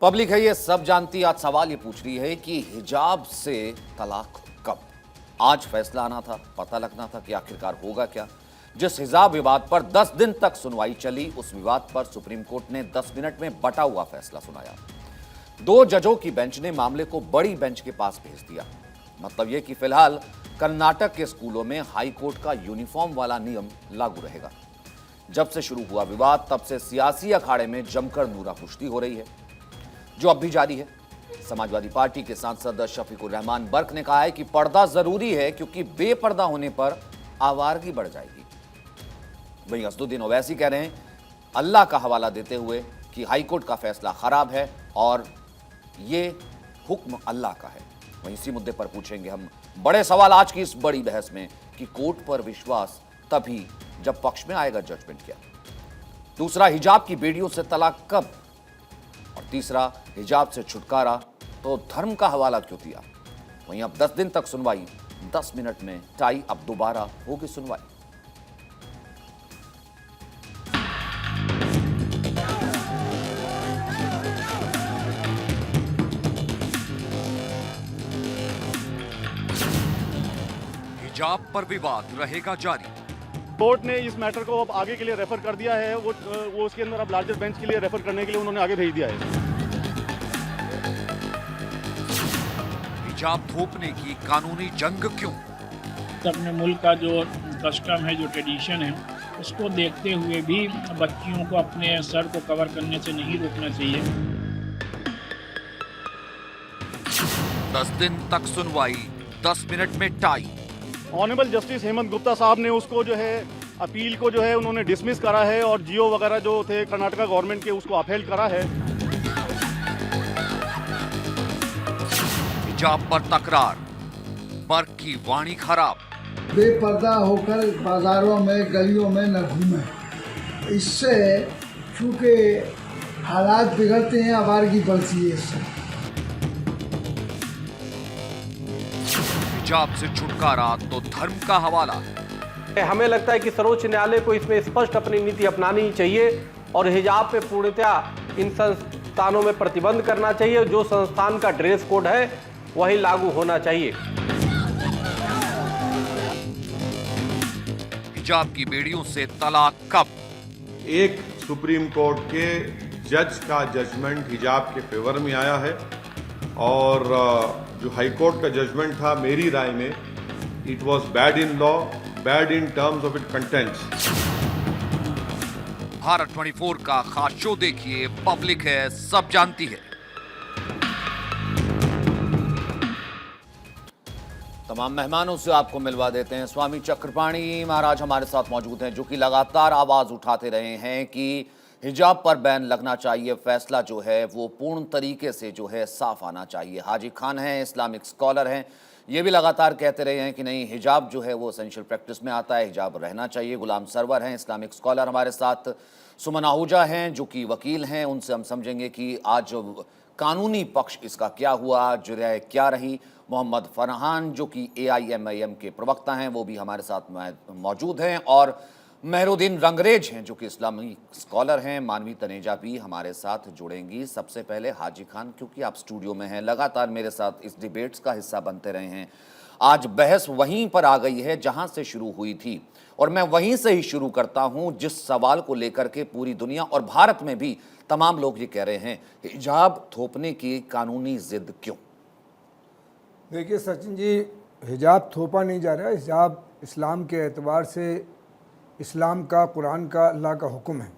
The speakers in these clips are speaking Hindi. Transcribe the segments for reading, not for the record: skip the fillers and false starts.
पब्लिक है ये सब जानती। आज सवाल ये पूछ रही है कि हिजाब से तलाक कब। आज फैसला आना था, पता लगना था कि आखिरकार होगा क्या। जिस हिजाब विवाद पर 10 दिन तक सुनवाई चली, उस विवाद पर सुप्रीम कोर्ट ने 10 मिनट में बटा हुआ फैसला सुनाया। 2 जजों की बेंच ने मामले को बड़ी बेंच के पास भेज दिया। मतलब यह कि फिलहाल कर्नाटक के स्कूलों में हाई कोर्ट का यूनिफॉर्म वाला नियम लागू रहेगा। जब से शुरू हुआ विवाद, तब से सियासी अखाड़े में जमकर नूरा पुश्ती हो रही है, जो अब भी जारी है। समाजवादी पार्टी के सांसद शफीकुर रहमान बर्क ने कहा है कि पर्दा जरूरी है, क्योंकि बेपर्दा होने पर आवारगी बढ़ जाएगी। वहीं असदुद्दीन ओवैसी कह रहे हैं, अल्लाह का हवाला देते हुए, कि हाईकोर्ट का फैसला खराब है और ये हुक्म अल्लाह का है। वहीं इसी मुद्दे पर पूछेंगे हम बड़े सवाल आज की इस बड़ी बहस में कि कोर्ट पर विश्वास तभी जब पक्ष में आएगा जजमेंट क्या। दूसरा, हिजाब की बेड़ियों से तलाक कब। और तीसरा, हिजाब से छुटकारा तो धर्म का हवाला क्यों दिया। वहीं अब 10 दिन तक सुनवाई, 10 मिनट में टाई। अब दोबारा होगी सुनवाई। हिजाब पर विवाद रहेगा जारी। कोर्ट ने इस मैटर को अब आगे के लिए रेफर कर दिया है। वो उसके अंदर अब लार्जर बेंच के लिए रेफर करने के लिए उन्होंने आगे भेज दिया है। हिजाब थोपने की कानूनी जंग क्यों। अपने मुल्क का जो कस्टम है, जो ट्रेडिशन है, उसको देखते हुए भी बच्चियों को अपने सर को कवर करने से नहीं रोकना चाहिए। 10 दिन तक सुनवाई, 10 मिनट में tie. Honourable justice Hemant Gupta साहब ने उसको जो है अपील को जो है उन्होंने डिसमिस करा है और जियो वगैरह जो थे कर्नाटका गवर्नमेंट के उसको अपहेल्ड करा है। हिजाब पर तकरार, बर्क की वाणी खराब। बेपर्दा होकर बाजारों में गलियों में न घूमें। इससे चूंकि हालात बिगड़ते हैं, आवारगी बढ़ती है। इससे हिजाब से छुटकारा तो धर्म का हवाला। हमें लगता है कि सर्वोच्च न्यायालय को इसमें स्पष्ट अपनी नीति अपनानी चाहिए और हिजाब पे पूर्णतया इन संस्थानों में प्रतिबंध करना चाहिए। जो संस्थान का ड्रेस कोड है वही लागू होना चाहिए। हिजाब की बेड़ियों से तलाक कब। एक सुप्रीम कोर्ट के जज का जजमेंट हिजाब के फेवर में आया है और जो हाई कोर्ट का जजमेंट था, मेरी राय में it was bad in law, bad in terms of it contents. Bharat 24 का खास शो देखिए, पब्लिक है सब जानती है। तमाम मेहमानों से आपको मिलवा देते हैं। स्वामी चक्रपाणी महाराज हमारे साथ मौजूद हैं, जो कि लगातार आवाज उठाते रहे हैं कि हिजाब पर बैन लगना चाहिए। फैसला जो है वो पूर्ण तरीके से जो है साफ आना चाहिए। हाजी खान हैं, इस्लामिक स्कॉलर हैं, ये भी लगातार कहते रहे हैं कि नहीं, हिजाब जो है वो एसेंशियल प्रैक्टिस में आता है, हिजाब रहना चाहिए। गुलाम सरवर हैं, इस्लामिक स्कॉलर हमारे साथ। सुमन आहूजा हैं, जो कि वकील हैं, उनसे हम समझेंगे कि आज कानूनी पक्ष इसका क्या हुआ, जुराए क्या रही। मोहम्मद फरहान, जो कि AIMIM के प्रवक्ता हैं, वो भी हमारे साथ मौजूद हैं। और मेहरुद्दीन रंगरेज हैं, जो कि इस्लामी स्कॉलर हैं। मानवी तनेजा भी हमारे साथ जुड़ेंगी। सबसे पहले हाजी खान, क्योंकि आप स्टूडियो में हैं, लगातार मेरे साथ इस डिबेट्स का हिस्सा बनते रहे हैं। आज बहस वहीं पर आ गई है जहां से शुरू हुई थी, और मैं वहीं से ही शुरू करता हूं जिस सवाल को लेकर के पूरी दुनिया और भारत में भी तमाम लोग ये कह रहे हैं, हिजाब थोपने की कानूनी जिद क्यों। देखिए सचिन जी, हिजाब थोपा नहीं जा रहा है। हिजाब इस्लाम के एतबार से इस्लाम का, कुरान का, अल्लाह का हुक्म है।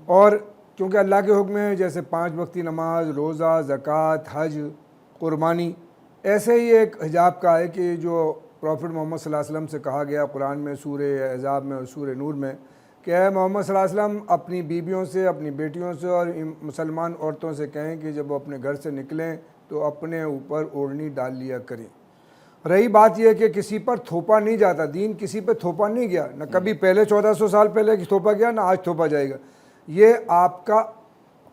और क्योंकि अल्लाह के हुक्म है, जैसे 5 वक्ती नमाज, रोज़ा, ज़कात, हज, कुर्बानी, ऐसे ही एक हिजाब का है कि जो प्रॉफिट मोहम्मद सल्लल्लाहु अलैहि वसल्लम से कहा गया कुरान में, सूरे अहज़ाब में और सूरे नूर में, कि है मोहम्मद सल्लल्लाहु अलैहि वसल्लम अपनी बीबियों से, अपनी बेटियों से और मुसलमान औरतों से कहें कि जब वो अपने घर से निकलें तो अपने ऊपर ओढ़नी डाल लिया करें। रही बात यह कि किसी पर थोपा नहीं जाता, दीन किसी पर थोपा नहीं गया, न कभी पहले 1400 साल पहले थोपा गया, ना आज थोपा जाएगा। ये आपका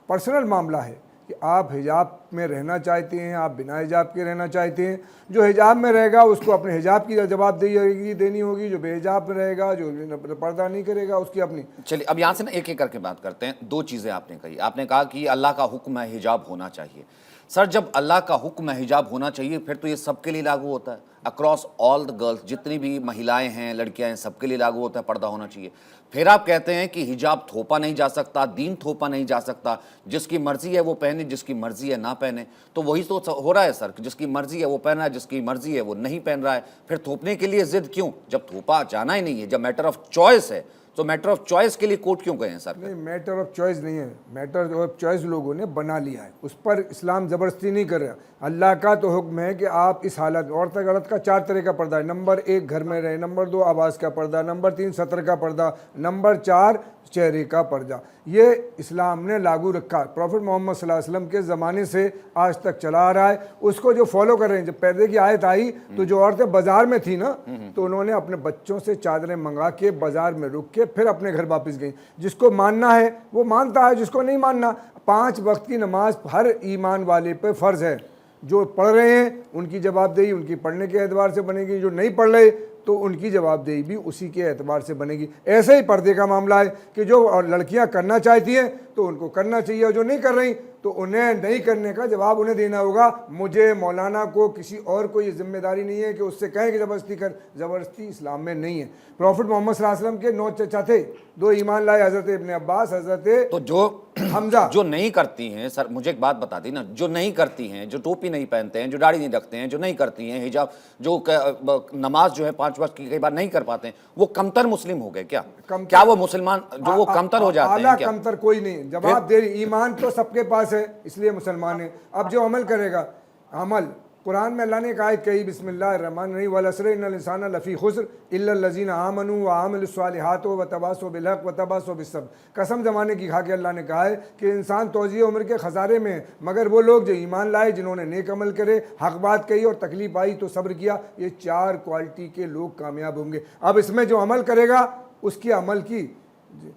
पर्सनल मामला है कि आप हिजाब में रहना चाहते हैं, आप बिना हिजाब के रहना चाहते हैं। जो हिजाब में रहेगा उसको अपने हिजाब की जवाबदेही देनी होगी, जो बेहिजाब में रहेगा, जो पर्दा नहीं करेगा, उसकी अपनी। चलिए अब यहाँ से ना एक एक करके बात करते हैं। दो चीज़ें आपने कही, आपने कहा कि अल्लाह का हुक्म है हिजाब होना चाहिए। सर जब अल्लाह का हुक्म है हिजाब होना चाहिए फिर तो ये सबके लिए लागू होता है, अक्रॉस ऑल द गर्ल्स, जितनी भी महिलाएं हैं, लड़कियां हैं, सबके लिए लागू होता है, पर्दा होना चाहिए। फिर आप कहते हैं कि हिजाब थोपा नहीं जा सकता, दीन थोपा नहीं जा सकता, जिसकी मर्जी है वो पहने, जिसकी मर्जी है ना पहने। तो वही तो हो रहा है सर, जिसकी मर्जी है वो पहन रहा है, जिसकी मर्जी है वो नहीं पहन रहा है। फिर थोपने के लिए जिद क्यों, जब थोपा जाना ही नहीं है, जब मैटर ऑफ चॉइस है, तो मैटर ऑफ चॉइस के लिए कोर्ट क्यों गए हैं सर? नहीं, मैटर ऑफ चॉइस नहीं है, मैटर ऑफ चॉइस लोगों ने बना लिया है, उस पर इस्लाम ज़बरदस्ती नहीं कर रहा। अल्लाह का तो हुक्म है कि आप इस हालत, औरत औरत का 4 तरह का पर्दा है। नंबर 1 घर में रहे, नंबर 2 आवाज़ का पर्दा, नंबर 3 सतर का पर्दा, नंबर 4 चेहरे का पर्दा। ये इस्लाम ने लागू रखा, प्रॉफिट मोहम्मद सल्लल्लाहु अलैहि वसल्लम के ज़माने से आज तक चला आ रहा है, उसको जो फॉलो कर रहे हैं। जब पर्दे की आयत आई तो जो औरतें बाजार में थी ना, तो उन्होंने अपने बच्चों से चादरें मंगा के बाजार में रुक के फिर अपने घर वापस गई। जिसको मानना है वो मानता है, जिसको नहीं मानना। 5 वक्त की नमाज हर ईमान वाले पे फ़र्ज़ है। जो पढ़ रहे हैं उनकी जवाबदेही उनकी पढ़ने के एतबार से बनेगी, जो नहीं पढ़ रहे तो उनकी जवाबदेही भी उसी के एतबार से बनेगी। ऐसे ही पर्दे का मामला है कि जो लड़कियां करना चाहती हैं तो उनको करना चाहिए, और जो नहीं कर रही तो उन्हें नहीं करने का जवाब उन्हें देना होगा। मुझे, मौलाना को, किसी और को ये जिम्मेदारी नहीं है कि उससे कहें कि ज़बरदस्ती कर। ज़बरदस्ती इस्लाम में नहीं है। प्रॉफिट मोहम्मद सल्लल्लाहु अलैहि वसल्लम के 9 चचा थे, 2 ईमान लाए, हज़रत इब्न अब्बास, हज़रत तो जो हमजा। जो नहीं करती हैं सर, मुझे एक बात बता दी ना, जो नहीं करती हैं, जो टोपी नहीं पहनते हैं, जो दाढ़ी नहीं रखते हैं, जो नहीं करती हैं हिजाब, जो नमाज जो है 5 वक्त की कई बार नहीं कर पाते हैं, वो कमतर मुस्लिम हो गए क्या? क्या वो मुसलमान जो वो कमतर हो जाते हैं क्या? कमतर कोई नहीं, जवाब दे। ईमान तो सबके पास है, इसलिए मुसलमान है। अब जो अमल करेगा, अमल कुरान में अल्लाह ने एक आयत कही, बिस्मिल्लाहिर्रहमानिर्रहीम, वल अस्र इन्नल इंसाना लफ़ी खुस्र इल्लल लज़ीना आमनू व आमिलुस सालिहात व तवासौ बिल हक़ व तवासौ बिस सब्र। कसम ज़माने की खा के अल्लाह ने कहा है कि इंसान तौज़ी उम्र के खसारे में है, मगर वो लोग जो ईमान लाए, जिन्होंने नेक अमल करे, हक़ बात कही और तकलीफ आई तो सब्र किया, ये 4 क्वालिटी के लोग कामयाब होंगे। अब इसमें जो अमल करेगा उसकी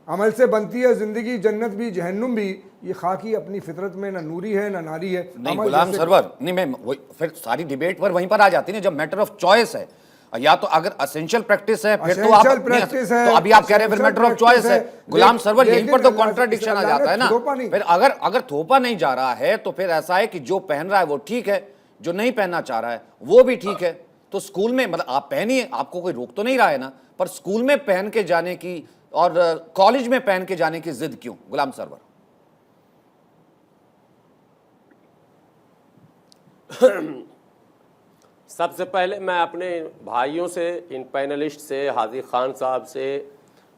अमल से बनती है ज़िंदगी, जन्नत भी जहन्नुम भी। ये खाकी अपनी फितरत में ना नूरी है ना नारी है। नहीं गुलाम सरवर, नहीं मैं फिर सारी डिबेट पर वहीं पर आ जाती है जब मैटर ऑफ चॉइस है। या तो अगर असेंशियल प्रैक्टिस है फिर तो आप प्रैक्टिस है, तो अभी आप कह रहे हैं फिर मैटर ऑफ चॉइस है। गुलाम सरवर, यहीं पर तो कॉन्ट्राडिक्शन आ जाता है ना। फिर अगर थोपा नहीं जा रहा है तो फिर ऐसा है कि जो पहन रहा है वो ठीक है, जो नहीं पहनना चाह रहा है वो भी ठीक है। तो स्कूल में मतलब आप पहनिए, आपको कोई रोक तो नहीं रहा है ना, पर स्कूल में पहन के जाने की और कॉलेज में पहन के जाने की जिद क्यों गुलाम सरवर? सबसे पहले मैं अपने भाइयों से, इन पैनलिस्ट से, हाजी खान साहब से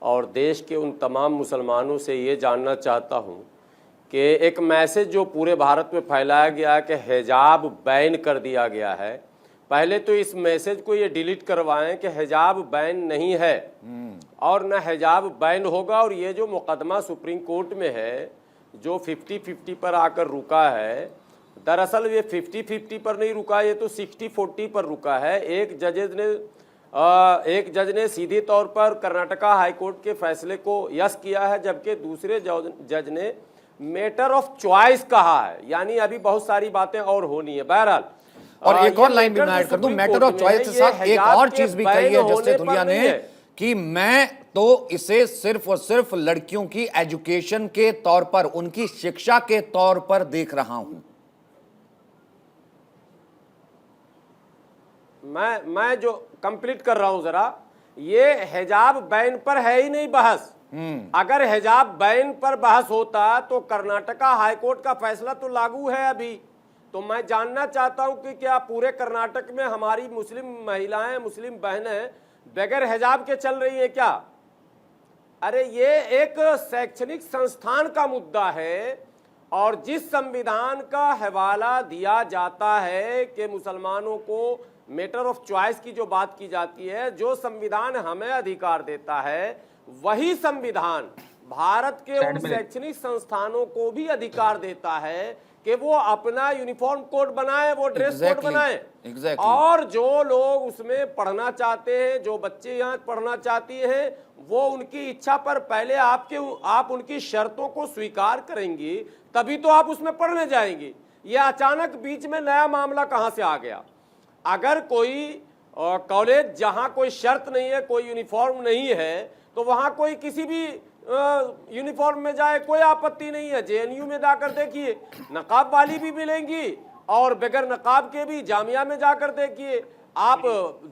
और देश के उन तमाम मुसलमानों से ये जानना चाहता हूँ कि एक मैसेज जो पूरे भारत में फैलाया गया है कि हिजाब बैन कर दिया गया है, पहले तो इस मैसेज को ये डिलीट करवाएं कि हिजाब बैन नहीं है और न हिजाब बैन होगा। और ये जो मुकदमा सुप्रीम कोर्ट में है जो 50-50 पर आकर रुका है, दरअसल ये 50-50 पर नहीं रुका, ये तो 60-40 पर रुका है। एक जज ने सीधे तौर पर कर्नाटका हाईकोर्ट के फैसले को यस किया है, जबकि दूसरे जज ने मैटर ऑफ चॉइस कहा है। यानी अभी बहुत सारी बातें और होनी है। बहरहाल, और एक और लाइन भी मैं ऐड कर दूं, मैटर ऑफ चॉइस के साथ एक और चीज भी कही है जस्टिस धुलिया ने कि मैं तो इसे सिर्फ और सिर्फ लड़कियों की एजुकेशन के तौर पर, उनकी शिक्षा के तौर पर देख रहा हूं। मैं जो कंप्लीट कर रहा हूं जरा, ये हिजाब बैन पर है ही नहीं बहस। अगर हिजाब बैन पर बहस होता तो कर्नाटका हाईकोर्ट का फैसला तो लागू है अभी। तो मैं जानना चाहता हूं कि क्या पूरे कर्नाटक में हमारी मुस्लिम महिलाएं, मुस्लिम बहनें बगैर हिजाब के चल रही हैं क्या? अरे ये एक शैक्षणिक संस्थान का मुद्दा है, और जिस संविधान का हवाला दिया जाता है कि मुसलमानों को मैटर ऑफ चॉइस की जो बात की जाती है, जो संविधान हमें अधिकार देता है, वही संविधान भारत के उन शैक्षणिक संस्थानों को भी अधिकार देता है कि वो अपना यूनिफॉर्म कोड बनाए, वो ड्रेस कोड Exactly, बनाए। exactly. और जो लोग उसमें पढ़ना चाहते हैं, जो बच्चे यहाँ पढ़ना चाहती हैं, वो उनकी इच्छा पर पहले आप उनकी शर्तों को स्वीकार करेंगी, तभी तो आप उसमें पढ़ने जाएंगी। ये अचानक बीच में नया मामला कहाँ से आ गया? अगर कोई कॉलेज जहाँ कोई शर्त नहीं है, कोई यूनिफॉर्म नहीं है, तो वहाँ कोई किसी भी यूनिफॉर्म में जाए, कोई आपत्ति नहीं है। जेएनयू में जाकर देखिए, नकाब वाली भी मिलेंगी और बगैर नकाब के भी। जामिया में जाकर देखिए, आप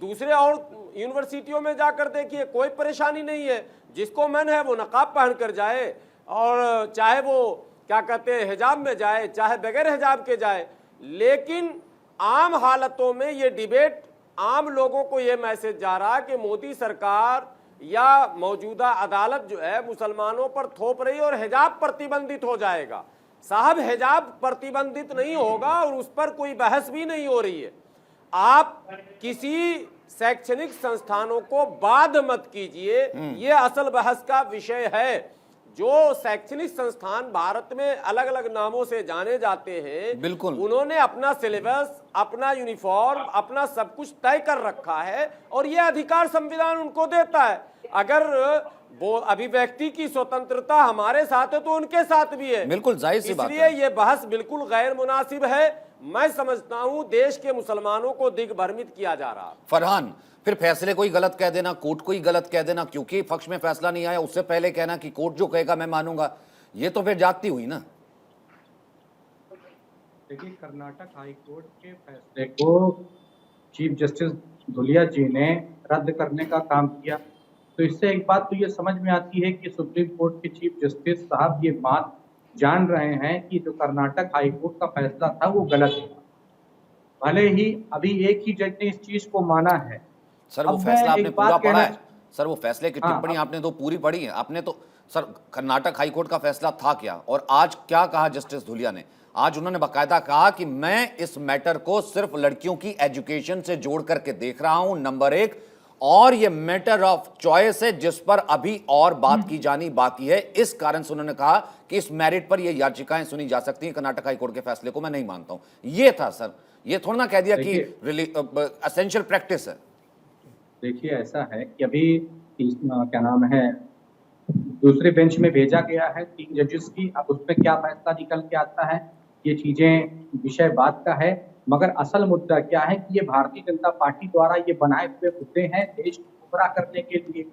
दूसरे और यूनिवर्सिटियों में जाकर देखिए, कोई परेशानी नहीं है। जिसको मन है वो नकाब पहन कर जाए, और चाहे वो क्या कहते हैं हिजाब में जाए, चाहे बगैर हिजाब के जाए। लेकिन आम हालतों में ये डिबेट, आम लोगों को ये मैसेज जा रहा है कि मोदी सरकार या मौजूदा अदालत जो है मुसलमानों पर थोप रही है और हिजाब प्रतिबंधित हो जाएगा। साहब, हिजाब प्रतिबंधित नहीं होगा और उस पर कोई बहस भी नहीं हो रही है। आप किसी शैक्षणिक संस्थानों को बाध मत कीजिए, ये असल बहस का विषय है। जो शैक्षणिक संस्थान भारत में अलग अलग नामों से जाने जाते हैं, बिल्कुल, उन्होंने अपना सिलेबस, अपना यूनिफॉर्म, अपना सब कुछ तय कर रखा है और यह अधिकार संविधान उनको देता है। अगर वो अभिव्यक्ति की स्वतंत्रता हमारे साथ है तो उनके साथ भी है। बिल्कुल जाहिर सी बात है। इसलिए ये बहस बिल्कुल गैर मुनासिब है। मैं समझता हूं देश के मुसलमानों को दिग्भ्रमित किया जा रहा है। फरहान, फिर फैसले को ही गलत कह देना, कोर्ट को ही गलत कह देना, क्योंकि पक्ष में फैसला नहीं आया उससे पहले कहना कि कोर्ट जो कहेगा मैं मानूंगा, ये तो फिर जाती हुई ना। देखिए, कर्नाटक हाई कोर्ट के फैसले को चीफ जस्टिस धुलिया जी ने रद्द करने का काम किया, तो इससे एक बात तो ये समझ में आती है कि सुप्रीम कोर्ट के चीफ जस्टिस साहब ये बात जान रहे हैं कि जो कर्नाटक हाई कोर्ट का फैसला था वो गलत था। भले ही अभी एक ही जज ने इस चीज को माना है। सर वो अब फैसला आपने पूरा पढ़ा है? सर वो फैसले की हाँ, टिप्पणी आपने तो पूरी पढ़ी है? आपने तो सर कर्नाटक हाई कोर्ट का फैसला था क्या, और आज क्या कहा जस्टिस धुलिया ने? आज उन्होंने बाकायदा कहा कि मैं इस मैटर को सिर्फ लड़कियों की एजुकेशन से जोड़ करके देख रहा हूं, नंबर एक, और ये मैटर ऑफ चॉइस है जिस पर अभी और बात की जानी बाकी है। इस कारण से उन्होंने कहा कि इस मेरिट पर ये याचिकाएं सुनी जा सकती हैं। कर्नाटक हाई कोर्ट के फैसले को मैं नहीं मानता हूं। ये था सर, ये थोड़ा ना कह दिया कि एसेंशियल प्रैक्टिस है। देखिए, ऐसा है कि अभी क्या नाम है, दूसरे बेंच में भेजा गया है 3 जजेस की। अब उसमें क्या फैसला निकल के आता है, ये चीजें विषय बात का है। मगर असल मुद्दा क्या है कि ये भारतीय जनता पार्टी द्वारा ये बनाए हुए मुद्दे हैं देश को गुमराह करने के लिए,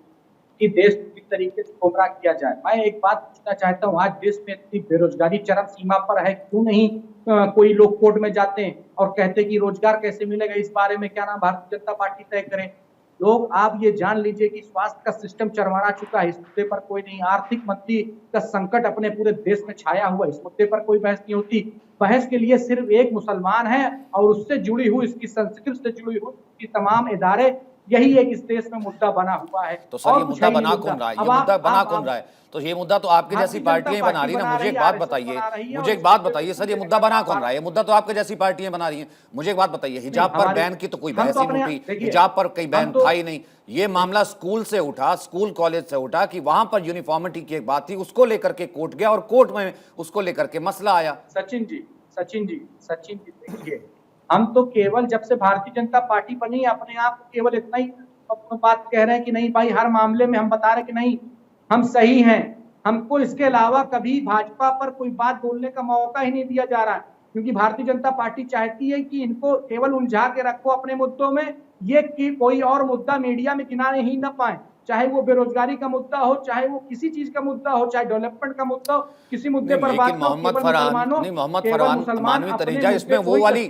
कि देश को किस तरीके से गुमराह किया जाए। मैं एक बात पूछना चाहता हूँ, आज देश में इतनी बेरोजगारी चरम सीमा पर है, क्यों नहीं कोई लोग कोर्ट में जाते हैं और कहते हैं कि रोजगार कैसे मिलेगा, इस बारे में क्या नाम भारतीय जनता पार्टी तय करे। लोग, आप ये जान लीजिए कि स्वास्थ्य का सिस्टम चरमरा चुका है, इस मुद्दे पर कोई नहीं। आर्थिक मंदी का संकट अपने पूरे देश में छाया हुआ, इस मुद्दे पर कोई बहस नहीं होती। बहस के लिए सिर्फ एक मुसलमान है और उससे जुड़ी हुई, इसकी संस्कृति से जुड़ी हुई इसकी तमाम इदारे, यही एक इस देश में मुद्दा बना हुआ है। तो सर ये मुद्दा बना कौन रहा है? ये मुद्दा बना कौन रहा है? तो ये मुद्दा तो आपके जैसी पार्टियां बना रही है ना। मुझे एक बात बताइए, मुझे एक बात बताइए सर, ये मुद्दा बना कौन रहा है? ये मुद्दा तो आपके जैसी पार्टियां बना रही हैं। मुझे एक बात बताइए, हिजाब पर बैन की तो कोई बहस ही नहीं उठी, हिजाब पर कोई बैन था ही नहीं। ये मामला स्कूल से उठा, स्कूल कॉलेज से उठा कि वहां पर यूनिफॉर्मिटी की एक बात थी, उसको लेकर के कोर्ट गया और कोर्ट में उसको लेकर के मसला आया। सचिन जी देखिए, हम तो केवल जब से भारतीय जनता पार्टी बनी अपने आप को केवल इतना ही बात कह रहे हैं कि नहीं भाई, हर मामले में हम बता रहे हैं कि नहीं हम सही हैं। हमको इसके अलावा कभी भाजपा पर कोई बात बोलने का मौका ही नहीं दिया जा रहा है, क्योंकि भारतीय जनता पार्टी चाहती है कि इनको केवल उलझा के रखो अपने मुद्दों में, ये कि कोई और मुद्दा मीडिया में गिनाने ही न पाए, चाहे वो बेरोजगारी का मुद्दा हो, चाहे वो किसी चीज का मुद्दा हो, चाहे डेवलपमेंट का मुद्दा हो, किसी मुद्दे पर बात मोहम्मद फरहान मानवी तरीजा, इसमें वो वाली,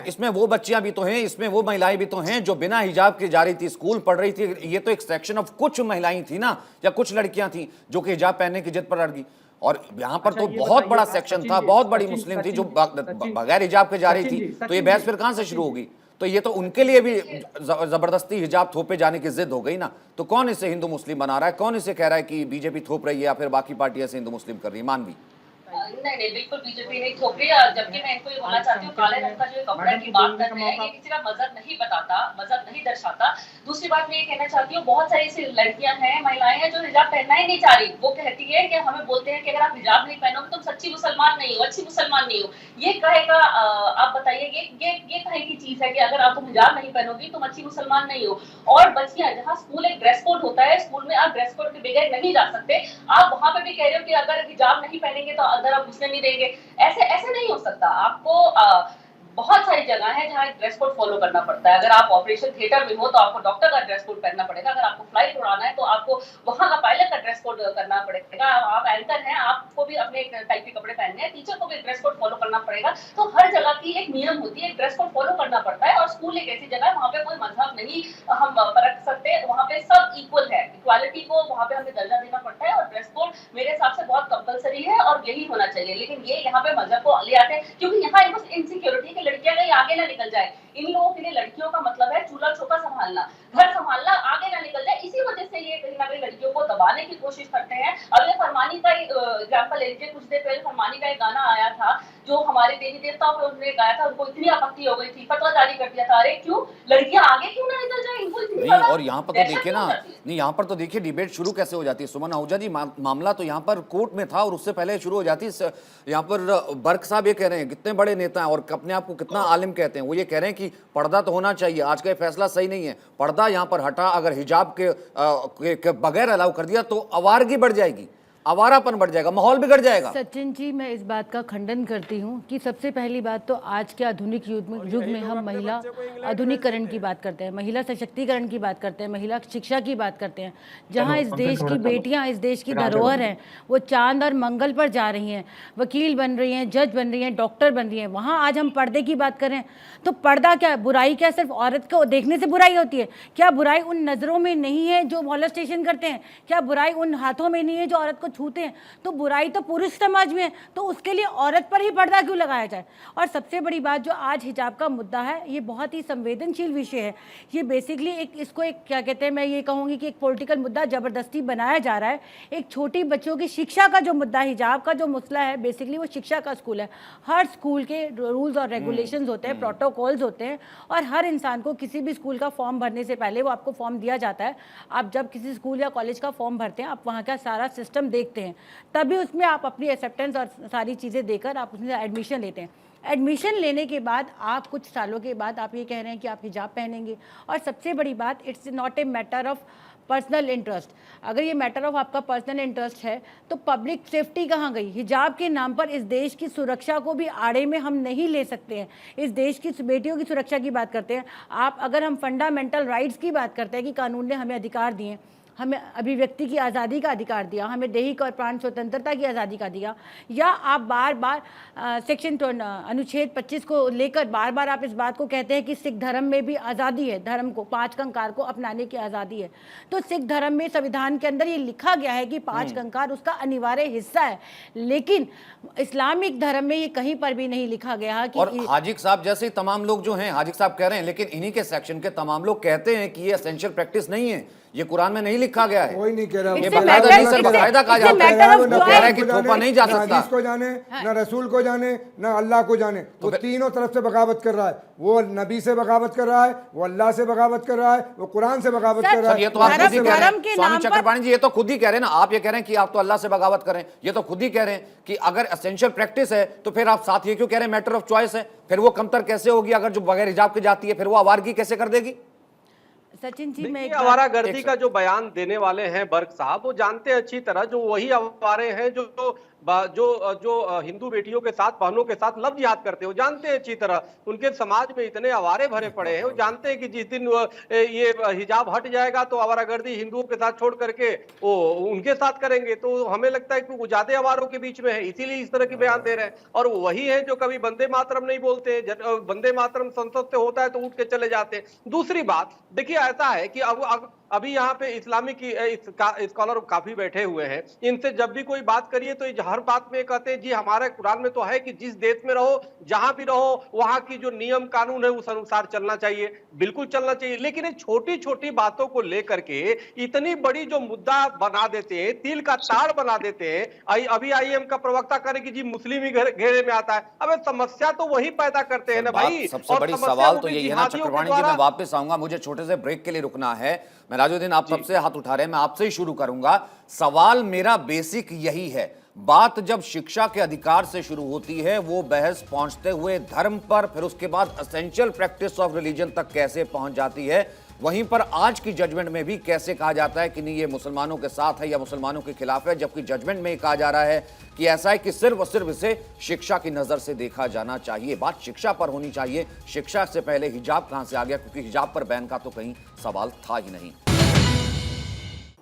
इसमें वो बच्चियां भी तो हैं, इसमें वो महिलाएं भी तो हैं जो बिना हिजाब के जा रही थी, स्कूल पढ़ रही थी। ये तो एक सेक्शन ऑफ कुछ महिलाएं थी ना, या कुछ लड़कियां थी जो कि हिजाब पहनने की जिद पर अड़ गई। और यहाँ पर तो बहुत बड़ा सेक्शन था, बहुत बड़ी मुस्लिम थी जो बगैर हिजाब के जा रही थी। तो ये बहस फिर कहां से शुरू होगी? तो ये तो उनके लिए भी जबरदस्ती हिजाब थोपे जाने की जिद हो गई ना। तो कौन इसे हिंदू मुस्लिम बना रहा है? कौन इसे कह रहा है कि बीजेपी थोप रही है या फिर बाकी पार्टियां से हिंदू मुस्लिम कर रही है? मानवी नहीं नहीं, बिल्कुल बीजेपी नहीं थोप रही है। जबकि मैं इनको ये बोलना चाहती हूँ, काले रंग का जो कपड़ा की बात कर रहे हैं, ये किसी का मजहब नहीं बताता, मजहब नहीं दर्शाता। दूसरी बात मैं ये कहना चाहती हूँ, बहुत सारी ऐसी लड़कियां हैं, महिलाएं हैं जो हिजाब पहनना ही नहीं चाह रही। वो कहती है कि हमें बोलते हैं कि अगर आप हिजाब नहीं पहनोगे तुम सच्ची मुसलमान नहीं हो, अच्छी मुसलमान नहीं हो। ये कहेगा, आप बताइए, ये कहे की चीज है कि अगर आप तुम हिजाब नहीं पहनोगी तुम अच्छी मुसलमान नहीं हो। और बच्चियां, जहाँ स्कूल एक ड्रेस कोड होता है, स्कूल में आप ड्रेस कोड के बगैर नहीं जा सकते, आप वहां पे भी कह रहे हो कि अगर हिजाब नहीं पहनेंगे तो अंदर आप घुसने नहीं देंगे। ऐसे नहीं हो सकता। आपको बहुत सारी जगह है जहाँ ड्रेस कोड फॉलो करना पड़ता है। अगर आप ऑपरेशन थिएटर में हो तो आपको डॉक्टर का ड्रेस कोड पहनना पड़ेगा। अगर आपको फ्लाइट उड़ाना है तो आपको वहां का पायलट का ड्रेस कोड करना पड़ेगा। आप एंकर हैं, आपको भी अपने टाइप के कपड़े पहनने हैं। टीचर को भी ड्रेस कोड फॉलो करना पड़ेगा। तो हर जगह की एक नियम होती है, ड्रेस कोड फॉलो करना पड़ता है। और स्कूल एक ऐसी जगह है वहाँ पे कोई मजहब नहीं हम परख सकते, वहाँ पे सब इक्वल है। इक्वालिटी को वहाँ पे हमें दर्जा देना पड़ता है और ड्रेस कोड मेरे हिसाब से बहुत कंपलसरी है और यही होना चाहिए। लेकिन ये यहाँ पे मजहब को ले आते हैं क्योंकि यहाँ बस इनसिक्योरिटी की लड़कियां कहीं आगे ना निकल जाए। इन लोगों के लिए लड़कियों का मतलब है चूल्हा चौका संभालना, घर संभालना, आगे ना निकल जाए। इसी वजह से ये कहीं ना कहीं लड़कियों को दबाने की कोशिश करते हैं। अब ये फरमानी का एग्जाम्पल ले लीजिए। कुछ देर पहले फरमानी का एक गाना आया था जो हमारे देवी देवताओं पे उन्होंने गाया था, उनको इतनी आपत्ति हो गई थी, फतवा जारी कर दिया था। अरे क्यों लड़कियां आगे क्यों ना निकल जाए? इनको इतनी नहीं, और यहाँ पर तो देखिए ना, नहीं यहाँ पर तो देखिए डिबेट शुरू कैसे हो जाती है। सुमन आहूजा जी, मामला तो यहाँ पर कोर्ट में था और उससे पहले शुरू हो जाती है। यहाँ पर बर्क साहब ये कह रहे हैं, कितने बड़े नेता हैं और अपने आप को कितना आलिम कहते हैं, वो ये कह रहे हैं कि पर्दा तो होना चाहिए। आज का ये फैसला सही नहीं है, पर्दा यहाँ पर हटा, अगर हिजाब के बगैर अलाउ कर दिया तो आवारगी बढ़ जाएगी, आवारापन बढ़ जाएगा, माहौल बिगड़ जाएगा। सचिन जी, मैं इस बात का खंडन करती हूँ कि सबसे पहली बात तो आज के आधुनिक युग में हम महिला आधुनिकरण की बात करते हैं, महिला सशक्तिकरण की बात करते हैं, महिला शिक्षा की बात करते हैं। जहाँ इस देश की बेटियाँ, इस देश की धरोहर हैं, वो चांद और मंगल पर जा रही हैं, वकील बन रही हैं, जज बन रही हैं, डॉक्टर बन रही हैं। वहाँ आज हम पर्दे की बात करें तो पर्दा क्या, बुराई क्या सिर्फ औरत को देखने से बुराई होती है? क्या बुराई उन नज़रों में नहीं है जो मॉलेस्टेशन करते हैं? क्या बुराई उन हाथों में नहीं है जो औरत को छूते हैं? तो बुराई तो पुरुष समाज में है, तो उसके लिए औरत पर ही पर्दा क्यों लगाया जाए? और सबसे बड़ी बात, जो आज हिजाब का मुद्दा है, ये बहुत ही संवेदनशील विषय है। ये बेसिकली इसको क्या कहते हैं, मैं ये कहूँगी कि एक पॉलिटिकल मुद्दा ज़बरदस्ती बनाया जा रहा है। एक छोटी बच्चों की शिक्षा का जो मुद्दा, हिजाब का जो मसला है, बेसिकली वो शिक्षा का स्कूल है। हर स्कूल के रूल्स और रेगुलेशंस होते हैं, प्रोटोकॉल्स होते हैं, और हर इंसान को किसी भी स्कूल का फॉर्म भरने से पहले वो आपको फॉर्म दिया जाता है। आप जब किसी स्कूल या कॉलेज का फॉर्म भरते हैं, आप वहाँ का सारा सिस्टम देखते हैं, तभी उसमें आप अपनी एक्सेप्टेंस और सारी चीज़ें देकर आप उसमें एडमिशन लेते हैं। एडमिशन लेने के बाद आप कुछ सालों के बाद आप ये कह रहे हैं कि आप हिजाब पहनेंगे। और सबसे बड़ी बात, it's not a matter of personal interest. अगर ये मैटर ऑफ आपका पर्सनल इंटरेस्ट है तो पब्लिक सेफ्टी कहाँ गई? हिजाब के नाम पर इस देश की सुरक्षा को भी आड़े में हम नहीं ले सकते हैं। इस देश की बेटियों की सुरक्षा की बात करते हैं आप, अगर हम फंडामेंटल राइट्स की बात करते हैं कि कानून ने हमें अधिकार दिए, हमें अभिव्यक्ति की आज़ादी का अधिकार दिया, हमें दैहिक और प्राण स्वतंत्रता की आज़ादी का दिया, या आप बार बार सेक्शन अनुच्छेद 25 को लेकर बार बार आप इस बात को कहते हैं कि सिख धर्म में भी आज़ादी है, धर्म को, 5 कंकार को अपनाने की आज़ादी है। तो सिख धर्म में संविधान के अंदर ये लिखा गया है कि 5 कंकार उसका अनिवार्य हिस्सा है, लेकिन इस्लामिक धर्म में ये कहीं पर भी नहीं लिखा गया कि। और हाजिक साहब जैसे तमाम लोग जो हैं, हाजिक साहब कह रहे हैं, लेकिन इन्हीं के सेक्शन के तमाम लोग कहते हैं कि ये एसेंशियल प्रैक्टिस नहीं है, ये कुरान में नहीं लिखा गया है। कोई नहीं कह रहा, ये बाकायदा नहीं सर, बाकायदा कहा जाता है, वो कह रहा है कि थोपा नहीं जा सकता। हदीस को जाने ना रसूल को जाने ना अल्लाह को जाने, वो तीनों तरफ से बगावत कर रहा है। वो नबी से बगावत कर रहा है, वो अल्लाह से बगावत कर रहा है, वो कुरान से बगावत कर रहा है। ये तो आप खुद ही कह रहे हैं, स्वामी चक्रपाणी जी, ये तो खुद ही कह रहे हैं ना, आप ये कह रहे हैं कि आप तो अल्लाह से बगावत करें, ये तो खुद ही कह रहे हैं कि अगर एसेंशियल प्रैक्टिस है तो फिर आप साथ ये क्यों कह रहे हैं मैटर ऑफ चॉइस है? फिर वो कमतर कैसे होगी? अगर जो बगैर हिजाब की जाती है फिर वो आवारगी कैसे कर देगी? सचिन जी, मैं आवारागर्दी का जो बयान देने वाले हैं बर्क साहब, वो जानते हैं अच्छी तरह, जो वही आवारे हैं जो हिंदू बेटियों के साथ, बहनों के साथ लव जिहाद करते हैं। वो जानते हैं अच्छी तरह, उनके समाज में इतने आवारे भरे पड़े हैं। वो जानते हैं कि जिस दिन ये हिजाब हट जाएगा तो आवारागर्दी हिंदुओं के साथ छोड़ करके वो उनके साथ करेंगे। तो हमें लगता है कि वो ज्यादा आवारों के बीच में है, इसीलिए इस तरह की बयान दे रहे हैं। और वही है जो कभी वंदे मातरम नहीं बोलते, वंदे मातरम संसद से होता है तो उठ के चले जाते हैं। दूसरी बात देखिए, ऐसा है कि अब अभी यहाँ पे इस्लामिक स्कॉलर काफी बैठे हुए हैं, इनसे जब भी कोई बात करिए तो हर बात में कहते हैं जी हमारे कुरान में तो है कि जिस देश में रहो, जहां भी रहो, वहां की जो नियम कानून है उस अनुसार चलना चाहिए। बिल्कुल चलना चाहिए, लेकिन छोटी छोटी बातों को लेकर के इतनी बड़ी जो मुद्दा बना देते हैं, तिल का ताड़ बना देते हैं। अभी आईएम का प्रवक्ता करे कि जी मुस्लिम ही घेरे में आता है। अब समस्या तो वही पैदा करते हैं ना भाई। सबसे बड़ी सवाल तो यही है ना चक्रवाणी जी, मैं वापस आऊंगा, मुझे छोटे से ब्रेक के लिए रुकना है। मैं राजुद्दीन, आप सबसे हाथ उठा रहे हैं, मैं आपसे ही शुरू करूंगा। सवाल मेरा बेसिक यही है, बात जब शिक्षा के अधिकार से शुरू होती है, वो बहस पहुंचते हुए धर्म पर, फिर उसके बाद एसेंशियल प्रैक्टिस ऑफ रिलीजन तक कैसे पहुंच जाती है, वहीं पर आज की जजमेंट में भी कैसे कहा जाता है कि नहीं ये मुसलमानों के साथ है या मुसलमानों के खिलाफ है, जबकि जजमेंट में कहा जा रहा है कि ऐसा है कि सिर्फ और सिर्फ इसे शिक्षा की नजर से देखा जाना चाहिए। बात शिक्षा पर होनी चाहिए, शिक्षा से पहले हिजाब कहां से आ गया, क्योंकि हिजाब पर बैन का तो कहीं सवाल था ही नहीं।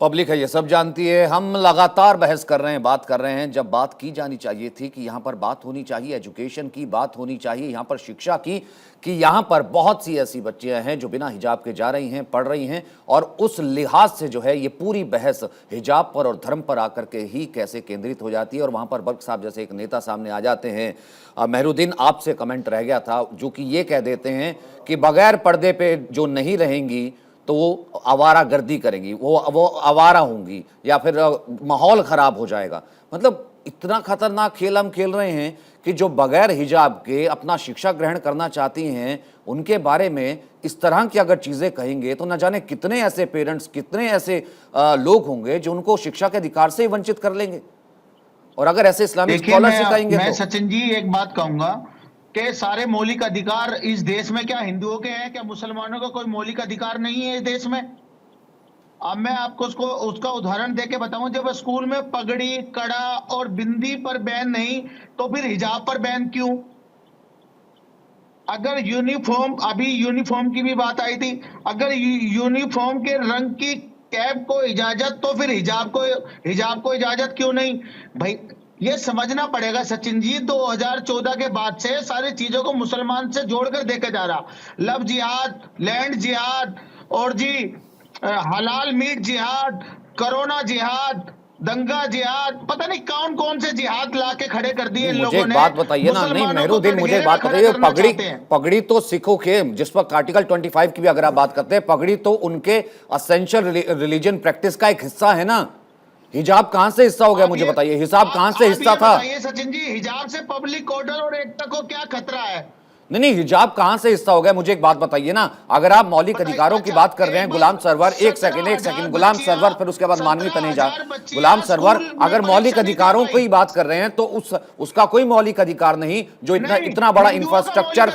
पब्लिक है, ये सब जानती है। हम लगातार बहस कर रहे हैं, बात कर रहे हैं, जब बात की जानी चाहिए थी कि यहां पर बात होनी चाहिए एजुकेशन की, बात होनी चाहिए यहां पर शिक्षा की, कि यहां पर बहुत सी ऐसी बच्चियां हैं जो बिना हिजाब के जा रही हैं, पढ़ रही हैं, और उस लिहाज से जो है ये पूरी बहस हिजाब पर और धर्म पर आकर के ही कैसे केंद्रित हो जाती है। और वहां पर बर्क साहब जैसे एक नेता सामने आ जाते हैं। मेहरुद्दीन, आपसे कमेंट रह गया था जो कि ये कह देते हैं कि बगैर पर्दे पे जो नहीं रहेंगी तो वो आवारा गर्दी करेंगी, वो आवारा होंगी, या फिर माहौल खराब हो जाएगा। मतलब इतना खतरनाक खेल हम खेल रहे हैं कि जो बगैर हिजाब के अपना शिक्षा ग्रहण करना चाहती हैं, उनके बारे में इस तरह की अगर चीजें कहेंगे तो न जाने कितने ऐसे पेरेंट्स, कितने ऐसे लोग होंगे जो उनको शिक्षा के अधिकार से ही वंचित कर लेंगे। और अगर ऐसे इस्लामिक स्कॉलर सिखाएंगे तो। मैं सचिन जी एक बात कहूंगा कि सारे मौलिक अधिकार इस देश में क्या हिंदुओं के हैं, क्या मुसलमानों का कोई मौलिक अधिकार नहीं है इस देश में? अब मैं आपको उसका उदाहरण देके बताऊं, जब स्कूल में पगड़ी, कड़ा और बिंदी पर बैन नहीं तो फिर हिजाब पर बैन क्यों? अगर यूनिफॉर्म, अभी यूनिफॉर्म की भी बात आई थी, अगर यूनिफॉर्म के रंग की कैप को इजाजत तो फिर हिजाब को इजाजत क्यों नहीं? भाई ये समझना पड़ेगा सचिन जी, 2014 के बाद से सारी चीजों को मुसलमान से जोड़कर देखा जा रहा। लव जिहाद, लैंड जिहाद, और जी हलाल मीट जिहाद, कोरोना जिहाद, दंगा जिहाद, पता नहीं कौन कौन से जिहाद लाके खड़े कर दिए लोगों ने। मुझे एक बात बताइए ना, नहीं मेहरुद्दीन, मुझे एक बात बताइए, पगड़ी तो सिखों के, जिस पर आर्टिकल 25 की भी अगर आप बात करते हैं, पगड़ी तो उनके एसेंशियल रिलीजन प्रैक्टिस का एक हिस्सा है ना। हिजाब कहां से हिस्सा हो गया, मुझे बताइए, हिजाब कहां से हिस्सा था? सचिन जी, हिजाब से पब्लिक ऑर्डर और एकता को क्या खतरा है? नहीं, हिजाब कहां से हिस्सा हो गया, मुझे एक बात बताइए ना। अगर आप मौलिक अधिकारों की बात कर रहे हैं, गुलाम सरवर, एक सेकंड, गुलाम सरवर, फिर उसके बाद मानवी तनेजा। गुलाम सरवर, अगर मौलिक अधिकारों की बात कर रहे हैं तो उसका कोई मौलिक अधिकार नहीं जो इतना बड़ा इंफ्रास्ट्रक्चर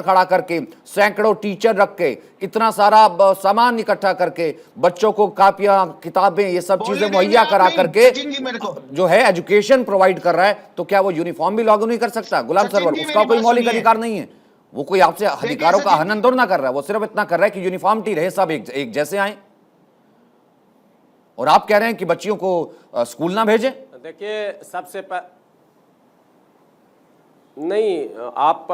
खड़ा करके, सैकड़ों टीचर रख के, इतना सारा सामान इकट्ठा करके, बच्चों को कापियां, किताबें, ये सब चीजें मुहैया करा करके जो है एजुकेशन प्रोवाइड कर रहा है, तो क्या वो यूनिफॉर्म भी लागू नहीं कर सकता? गुलाम सरवर, उसका कोई मौलिक अधिकार नहीं है। वो कोई आपसे अधिकारों का हनन तो ना कर रहा है, वो सिर्फ इतना कर रहा है कि यूनिफॉर्मिटी रहे, सब एक जैसे आए। और आप कह रहे हैं कि बच्चियों को स्कूल ना भेजें? देखिए, नहीं, आप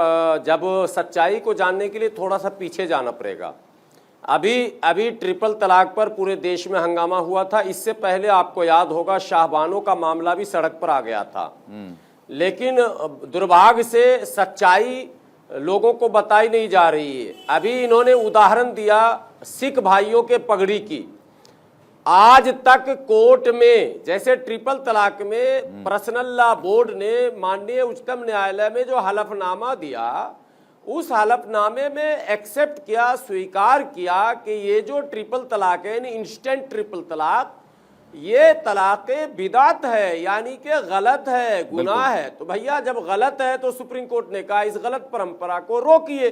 जब सच्चाई को जानने के लिए थोड़ा सा पीछे जाना पड़ेगा। अभी ट्रिपल तलाक पर पूरे देश में हंगामा हुआ था। इससे पहले आपको याद होगा शाहबानों का मामला भी सड़क पर आ गया था। लेकिन दुर्भाग्य से सच्चाई लोगों को बताई नहीं जा रही है। अभी इन्होंने उदाहरण दिया सिख भाइयों के पगड़ी की। आज तक कोर्ट में, जैसे ट्रिपल तलाक में पर्सनल लॉ बोर्ड ने माननीय उच्चतम न्यायालय में जो हलफनामा दिया, उस हलफनामे में एक्सेप्ट किया, स्वीकार किया कि ये जो ट्रिपल तलाक है, इंस्टेंट ट्रिपल तलाक, ये तलाक़े बिदात है, यानी कि गलत है, गुनाह है। तो भैया जब गलत है तो सुप्रीम कोर्ट ने कहा इस गलत परंपरा को रोकिए।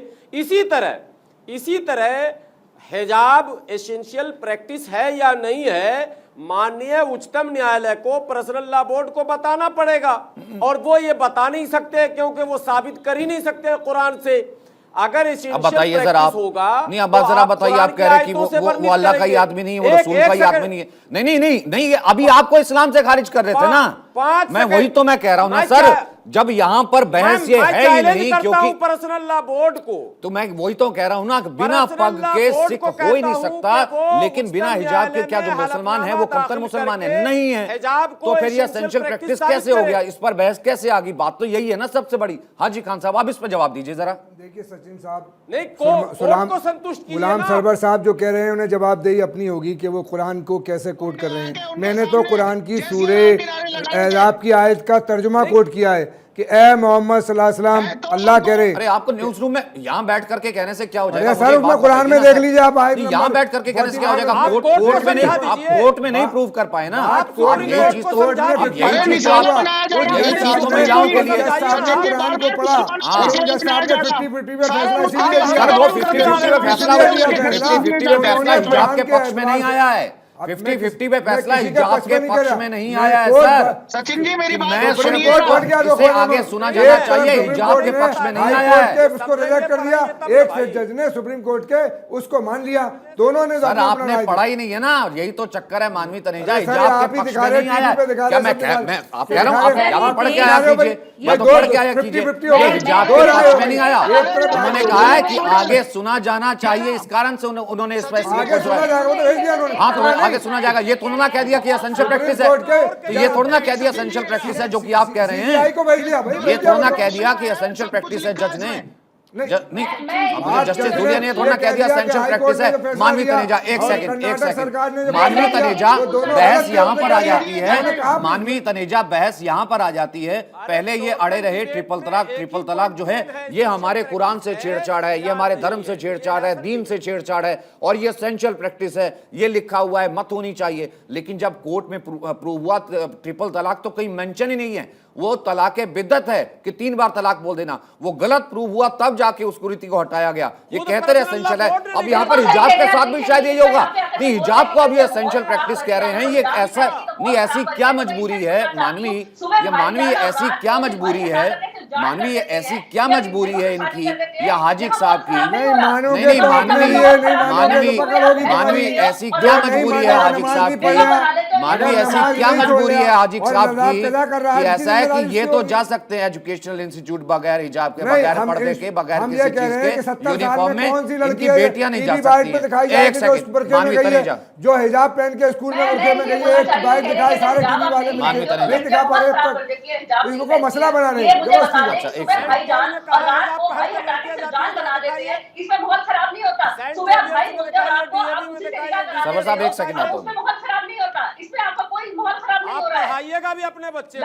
इसी तरह हिजाब एसेंशियल प्रैक्टिस है या नहीं है, माननीय उच्चतम न्यायालय को, पर्सनल लॉ बोर्ड को बताना पड़ेगा। और वो ये बता नहीं सकते क्योंकि वो साबित कर ही नहीं सकते कुरान से। अगर अब बताइए सर आप, नहीं अब जरा बताइए, आप कह रहे हैं कि वो अल्लाह का ही आदमी नहीं है, वो रसूल का ही आदमी नहीं है। नहीं, अभी आपको इस्लाम से खारिज कर रहे थे ना। मैं वही तो मैं कह रहा हूं ना सर, जब यहाँ पर बहस ये है ही नहीं, क्योंकि पर्सनल लॉ बोर्ड को, तो मैं वही तो कह रहा हूं ना कि बिना पग के सिख हो ही नहीं सकता, लेकिन बिना हिजाब के क्या जो मुसलमान है वो कमतर मुसलमान है? नहीं है। तो फिर ये एसेंशियल प्रैक्टिस कैसे हो गया? इस पर बहस कैसे आ गई? बात तो यही है ना सबसे बड़ी। हाजी खान साहब, आप इस पर जवाब दीजिए जरा। देखिए सचिन साहब, नहीं कोर्ट को संतुष्ट कीजिए गुलाम ना। सरवर साहब जो कह रहे हैं उन्हें जवाबदेही अपनी होगी कि वो कुरान को कैसे कोट कर रहे हैं। मैंने तो कुरान की सूरे अहज़ाब की आयत का तर्जुमा कोट किया है कि ए मोहम्मद सल्लल्लाहु अलैहि वसल्लम, अल्लाह कह रहे। अरे आपको न्यूज रूम में यहाँ बैठ करके कहने से क्या हो जाएगा? सर उसमें कुरान में देख लीजिए आप आयत। यहाँ बैठ करके कहने से क्या हो जाएगा? कोर्ट में नहीं, आप कोर्ट में नहीं प्रूव कर पाए ना। यही चीज तो महिलाओं के लिए कुरान को पढ़ा, वो 50-50 पे फैसला 50-50 पे फैसला हिजाब के पक्ष में नहीं आया है। 50-50 पे फैसला हिजाब के पक्ष में नहीं आया है सर। सचिन जी मेरी मैं बात सुनिए। इसे आगे सुना जाना चाहिए, हिजाब के पक्ष में नहीं आया है। उसको रिजेक्ट कर दिया, एक जज ने सुप्रीम कोर्ट के उसको मान लिया, दोनों ने। सर आपने पढ़ा ही नहीं है ना, यही तो चक्कर है मानवी तनेजा, हिजाब के पक्ष में नहीं आया। क्या मैं आप कह रहा हूँ आप पढ़ के आया कीजिए, या तो पढ़ के आया कीजिए। हिजाब के पक्ष में नहीं आया, उन्होंने कहा है कि आगे सुना जाना चाहिए, इस कारण से उन्होंने इस फैसले हाँ तो आगे सुना जाएगा। ये थोड़ा ना कह दिया कि एसेंशियल प्रैक्टिस है, तो ये थोड़ा ना कह दिया एसेंशियल प्रैक्टिस है जो कि आप कह रहे हैं। ये थोड़ा ना कह दिया कि एसेंशियल प्रैक्टिस है जज ने, नहीं जस्टिस धूलिया ने थोड़ा कह दिया एसेंशियल प्रैक्टिस है। मानवी तनेजा एक सेकंड, मानवी तनेजा बहस यहाँ पर आ जाती है, मानवी तनेजा बहस यहाँ पर आ जाती है। पहले ये अड़े रहे ट्रिपल तलाक जो है ये हमारे कुरान से छेड़छाड़ है, ये हमारे धर्म से छेड़छाड़ है, दीन से छेड़छाड़ है और ये एसेंशियल प्रैक्टिस है, ये लिखा हुआ है, मत होनी चाहिए। लेकिन जब कोर्ट में प्रूव हुआ ट्रिपल तलाक तो कहीं मेंशन ही नहीं है, वो तलाके बिद्दत है कि 3 बार तलाक बोल देना, वो गलत प्रूव हुआ तब जाके उस कुरीति को हटाया गया। ये कहते रहे एसेंशियल है। अब यहाँ पर हिजाब के साथ भी शायद यही होगा, नहीं हिजाब को अब ये एसेंशियल प्रैक्टिस कह रहे हैं। ये ऐसा नहीं, ऐसी क्या मजबूरी है मानवी, ये मानवी ऐसी क्या मजबूरी है, मानवी ऐसी क्या मजबूरी है इनकी या हाजिक साहब की? नहीं मानवी ऐसी क्या मजबूरी है हाजिक साहब की? मानवी ऐसी क्या मजबूरी है हाजिक साहब की कि ऐसा है कि ये तो जा सकते हैं एजुकेशनल इंस्टीट्यूट बगैर हिजाब के, बगैर पर्दे के, बगैर किसी चीज के, यूनिफॉर्म में इनकी बेटियां नहीं जा सकती। एक सेकंड, मानवी तनेजा जो हिजाब पहन के स्कूल में बुरखे में गई है, एक बाइक दिखाए सारे टीवी वाले नहीं दिखा पा रहे, इसको मसला बना रहे हैं। अच्छा एक सेकंड, सरवर साहब एक सेकंड आता हूं। आप पढ़ाइएगा भी अपने बच्चे को,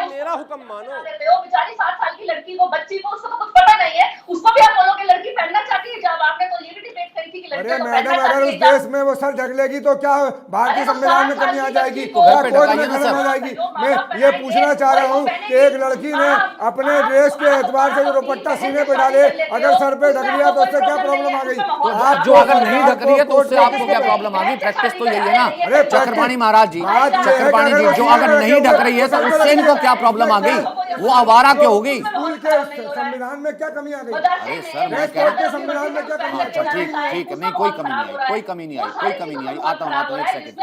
मेरा हुक्म मानो। बेचारी 7 साल की लड़की को, बच्ची को, उसको तो कुछ पता नहीं है, उसको भी आप बोलोगे लड़की पहनना चाहती है हिजाब। आपने तो ये भी डिबेट करी थी कि लड़कियां तो मैडम अगर उस देश में वो सर ढक लेगी तो क्या भारतीय संविधान में कमी आ जाएगी, क्या कोर्ट में कमी आ जाएगी? मैं ये पूछना चाह रहा हूँ कि एक लड़की ने अपने ड्रेस के एतबार से जो दुपट्टा सीने पे डाले, अगर सर पे ढक लिया तो उससे क्या प्रॉब्लम आ गई? तो आप जो अगर नहीं ढक रही है तो उससे आपको क्या प्रॉब्लम आ गई? प्रैक्टिस तो यही है ना चक्रपाणी महाराज जी, चक्रपाणी जी, जो अगर नहीं ढक रही है तो उससे इनको क्या प्रॉब्लम आ गई? वो आवारा क्यों हो गई? स्कूल के संविधान में क्या कमी आ गई? अरे सर मैं कह रहा हूं संविधान में क्या कमी? अच्छा ठीक नहीं, कोई कमी नहीं आई, कोई कमी नहीं आई। आता हूँ एक सेकंड,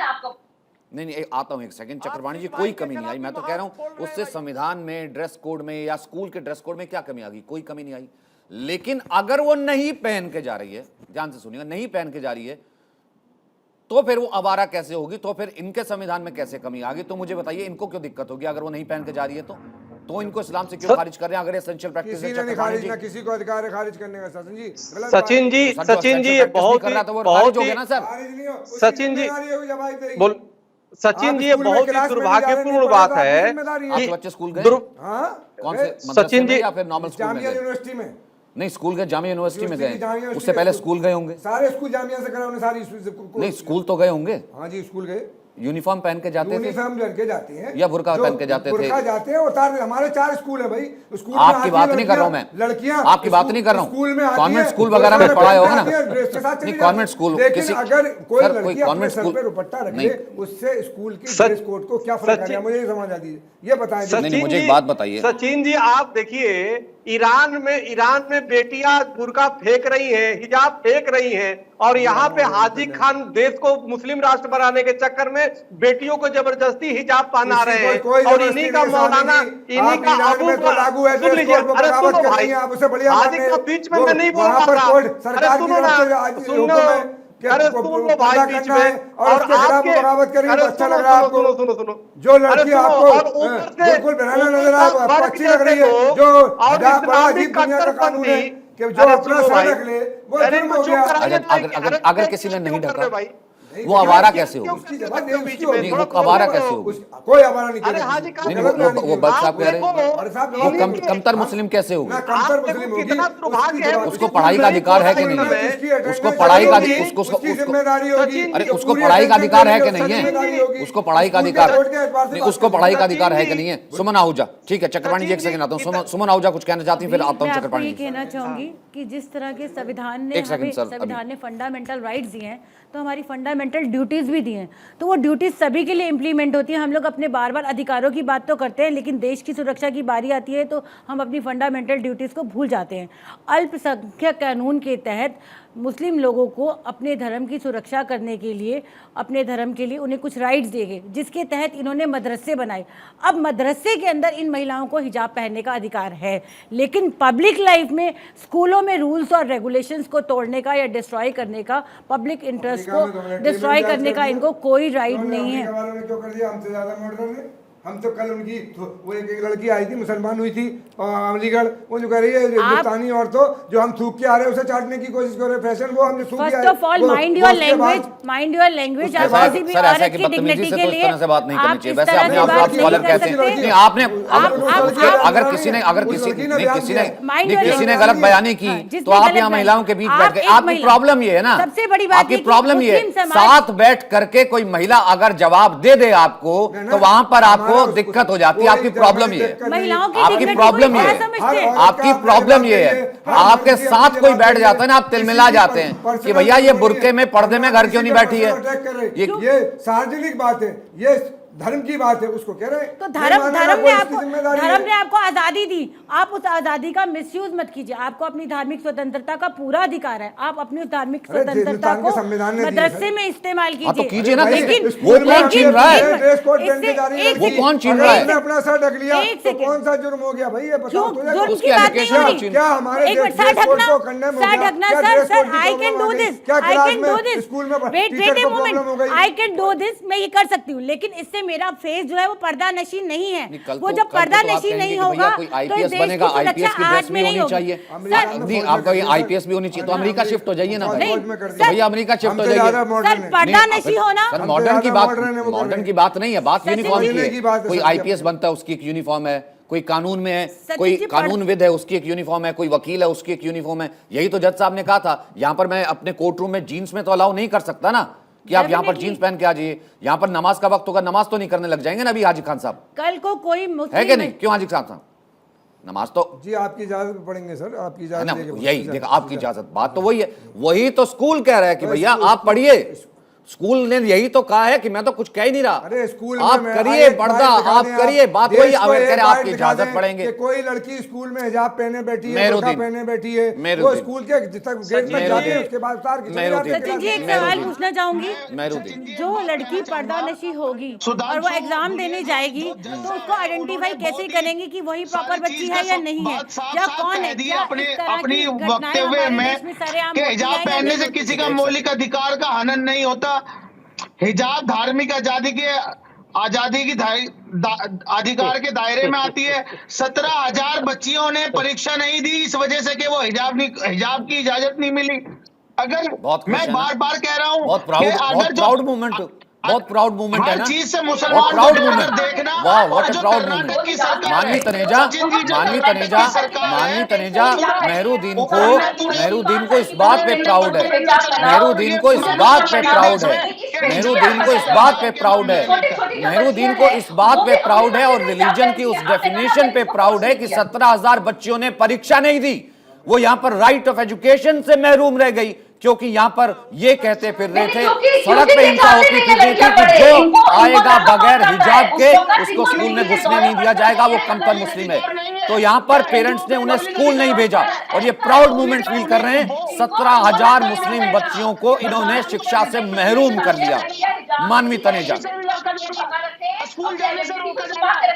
नहीं आता हूँ एक सेकंड। चक्रवाणी जी कोई कमी नहीं आई, मैं तो कह रहा हूँ उससे संविधान में, ड्रेस कोड में या स्कूल के ड्रेस कोड में क्या कमी आ गई? कोई कमी नहीं आई। लेकिन अगर वो नहीं पहन के जा रही है, ध्यान से सुनिएगा, नहीं पहन के जा रही है तो फिर वो आवारा कैसे होगी? तो फिर इनके संविधान में कैसे कमी आ गई? तो मुझे बताइए इनको क्यों दिक्कत होगी अगर वो नहीं पहन के जा रही है? तो इनको इस्लाम से क्यों खारिज कर रहे हैं अगर एसेंशियल प्रैक्टिस है? खारिज ना किसी को अधिकार है खारिज करने का सचिन जी। सचिन जी ये बहुत ही सचिन जी बोल सचिन जी ये बहुत ही दुर्भाग्यपूर्ण बात है कि बच्चे स्कूल गए कौन से सचिन जी या फिर नॉर्मल स्कूल में? यूनिवर्सिटी में नहीं, स्कूल गए, जामिया यूनिवर्सिटी में गए, उससे पहले स्कूल गए होंगे। सारे स्कूल जामिया से करा उन्हें, सारी नहीं स्कूल तो गए होंगे। हाँ जी स्कूल गए, यूनिफॉर्म पहन के जाते थे, यूनिफॉर्म पहन के जाते हैं या बुर्का पहन के जाते थे? बुर्का जाते हैं और हमारे 4 स्कूल है भाई। स्कूल आपकी बात नहीं कर रहा हूं मैं, लड़कियां आपकी बात नहीं कर रहा हूं। स्कूल में कॉन्वेंट स्कूल वगैरह में पढ़ाया होगा ना? नहीं कॉन्वेंट स्कूल, किसी अगर कोई लड़की अपने सर पे दुपट्टा रखे उससे स्कूल के ड्रेस कोड को क्या फर्क है? मुझे समझ आ दीजिए, ये बताएं। नहीं मुझे एक बात बताइए सचिन जी, आप देखिए ईरान में बेटियां बुर्का फेंक रही हैं, हिजाब फेंक रही हैं, और यहाँ पे हाजी खान देश को मुस्लिम राष्ट्र बनाने के चक्कर में बेटियों को जबरदस्ती हिजाब पहना रहे हैं। और इन्हीं का मौलाना, इन्हीं का अबू लागू है। सुन लीजिए, अरे सुनो भाई, हाजी का बीच में मैं नहीं बोल रहा था। अरे सुनो ना, सुनो, अरे सुनो भाई बीच में, और आपके अच्छा लग रहा है आपको? सुनो जो लड़की आपको बिल्कुल बनाना नजर आपको अच्छी लग रही है, जो अजीब दुनिया का कानून है कि जो अपना सर रख ले वो जुर्म हो गया। अगर किसी ने नहीं ढका वो आवारा कैसे होगा? नहीं, वो आवारा कैसे होगा? कोई आवारा नहीं नहीं, वो बस साहब कह रहे हैं वो कमतर मुस्लिम कैसे होगा? उसको पढ़ाई का अधिकार है कि नहीं? उसको पढ़ाई का जिम्मेदारी होगी। अरे उसको पढ़ाई का अधिकार है कि नहीं है? उसको पढ़ाई का अधिकार नहीं, उसको पढ़ाई का अधिकार है कि नहीं है? सुमन आहूजा, ठीक है, चक्रपाणी जी एक सेकंड आता हूँ। सुमन आहूजा कुछ कहना चाहती हूँ, फिर आता हूँ चक्रपाणी जी। कहना चाहूंगी कि जिस तरह के संविधान ने फंडामेंटल राइट्स दिए हैं, तो हमारी फंडामेंटल ड्यूटीज़ भी दी हैं, तो वो ड्यूटीज़ सभी के लिए इम्प्लीमेंट होती है। हम लोग अपने बार बार अधिकारों की बात तो करते हैं, लेकिन देश की सुरक्षा की बारी आती है तो हम अपनी फंडामेंटल ड्यूटीज़ को भूल जाते हैं। अल्पसंख्यक कानून के तहत मुस्लिम लोगों को अपने धर्म की सुरक्षा करने के लिए, अपने धर्म के लिए उन्हें कुछ राइट्स दिए गए, जिसके तहत इन्होंने मदरसे बनाए। अब मदरसे के अंदर इन महिलाओं को हिजाब पहनने का अधिकार है, लेकिन पब्लिक लाइफ में, स्कूलों में रूल्स और रेगुलेशंस को तोड़ने का या डिस्ट्रॉय करने का, पब्लिक इंटरेस्ट को डिस्ट्रॉय करने का इनको कोई राइट नहीं है। हम तो कल उनकी वो एक लड़की आई थी, मुसलमान हुई थी अलीगढ़, वो जो कह रही है हिंदुस्तानी औरतों जो हम थूक के आ रहे हैं उसे चाटने की कोशिश कर रहे हैं, फैशन वो हमने थूक के first of all mind your language. आप किसी भी औरत की डिग्निटी के लिए से बात नहीं करनी चाहिए। वैसे अपने आप स्कॉलर कहते हैं, आपने अगर किसी ने गलत बयानी की तो आप यहाँ महिलाओं के बीच बैठ गए। आपकी प्रॉब्लम ये है ना, सबसे बड़ी बात आपकी प्रॉब्लम ये है, साथ बैठ करके कोई महिला अगर जवाब दे दे आपको तो वहां पर आपको दिक्कत हो जाती है। आपकी प्रॉब्लम ये है, आपकी प्रॉब्लम ये है, आपकी प्रॉब्लम ये है, आपके साथ कोई बैठ जाता है ना, आप तिलमिला जाते हैं कि भैया ये बुर्के में पर्दे में घर क्यों नहीं बैठी है। ये सार्वजनिक बात है, ये धर्म की बात है, उसको कह रहे हैं। तो धर्म ने आपको आजादी दी, आप उस आजादी का मिसयूज मत कीजिए। आपको अपनी धार्मिक स्वतंत्रता का पूरा अधिकार है, आप अपनी धार्मिक स्वतंत्रता को मदरसे में इस्तेमाल कीजिए ना। लेकिन वो कौन छीन रहा है? वो कौन छीन रहा है? अपना सर ढक लिया तो कौन सा जुर्म हो गया भाई? ये बताओ उसकी एजुकेशन क्या हमारे sir I can do this school में आई कैन डू दिस, मैं ये कर सकती हूँ, लेकिन इससे मेरा फेस जो है वो पर्दा नशी नहीं है। वो जब पर्दा नशी नहीं होगा तो आईपीएस बनेगा, आईपीएस की ड्रेस भी होनी चाहिए। नहीं, आपका ये आईपीएस भी होनी चाहिए तो अमेरिका शिफ्ट हो जाइए ना भैया, अमेरिका शिफ्ट हो जाइए। सर पर्दा नशी होना, सर मॉडर्न की बात नहीं है, बात यूनिफॉर्म की है। कोई आईपीएस बनता है उसकी एक यूनिफॉर्म है, कोई कानून में है, कोई कानूनविद है उसकी एक यूनिफॉर्म है, कोई वकील है उसकी एक यूनिफॉर्म है। यही तो जज साहब ने कहा था, यहाँ पर मैं अपने कोर्ट रूम में जीन्स में तो अलाउ नहीं कर सकता ना कि आप यहाँ पर जीन्स पहन के आ जाइए। यहाँ पर नमाज का वक्त होगा, नमाज तो नहीं करने लग जाएंगे ना अभी हाजी खान साहब? कल को कोई है कि नहीं? क्यों हाजी खान साहब? नमाज तो जी आपकी इजाजत पे पढ़ेंगे सर, आपकी इजाजत। यही देखा, आपकी इजाजत, बात तो वही है। वही तो स्कूल कह रहा है कि भैया आप पढ़िए। स्कूल ने यही तो कहा है कि मैं तो कुछ कह ही नहीं रहा। अरे स्कूल आप करिए पर्दा, आप करिए, बात वही आपकी इजाजत पढ़ेंगे। कोई लड़की स्कूल में हिजाब पहने बैठी है, बुर्का पहने बैठी है, वो स्कूल के तक गेट में जाती है, उसके बाद सचिन जी एक सवाल पूछना चाहूंगी। जो लड़की पर्दा नशी होगी और वो एग्जाम देने जाएगी तो उसको आइडेंटिफाई कैसे करेंगे कि वही प्रॉपर बच्ची है या नहीं है, या कौन है? अपनी वक्तव्य में हिजाब पहनने से किसी का मौलिक अधिकार का हनन नहीं होता। हिजाब धार्मिक आजादी की अधिकार के दायरे में आती है। 17,000 बच्चियों ने परीक्षा नहीं दी इस वजह से कि वो हिजाब की इजाजत नहीं मिली। अगर मैं बार बार कह रहा हूँ, बहुत प्राउड मूवमेंट, बहुत प्राउड मूवमेंट है ना, चीज से मुसलमान प्राउड मूवमेंट देखना। वाह, व्हाट अ प्राउड मूवमेंट। मानवी तनेजा मेहरुद्दीन को इस बात पे प्राउड है, मेहरुद्दीन को इस बात पे प्राउड है, मेहरुद्दीन को इस बात पे प्राउड है, मेहरुद्दीन को इस बात पे प्राउड है और रिलीजन की उस डेफिनेशन पे प्राउड है कि 17,000 बच्चियों ने परीक्षा नहीं दी। वो यहाँ पर राइट ऑफ एजुकेशन से महरूम रह गई क्योंकि यहाँ पर ये कहते फिर रहे थे, सड़क पे हिंसा होती फिर रही थी कि जो आएगा बगैर हिजाब के उसको स्कूल में घुसने नहीं दिया जाएगा, वो कमतर मुस्लिम है। तो यहाँ पर पेरेंट्स ने उन्हें स्कूल नहीं भेजा और ये प्राउड मूवमेंट फील कर रहे हैं। 17,000 मुस्लिम बच्चियों को इन्होंने शिक्षा से महरूम कर दिया। मानवी तनेजा, स्कूल जाने से रोका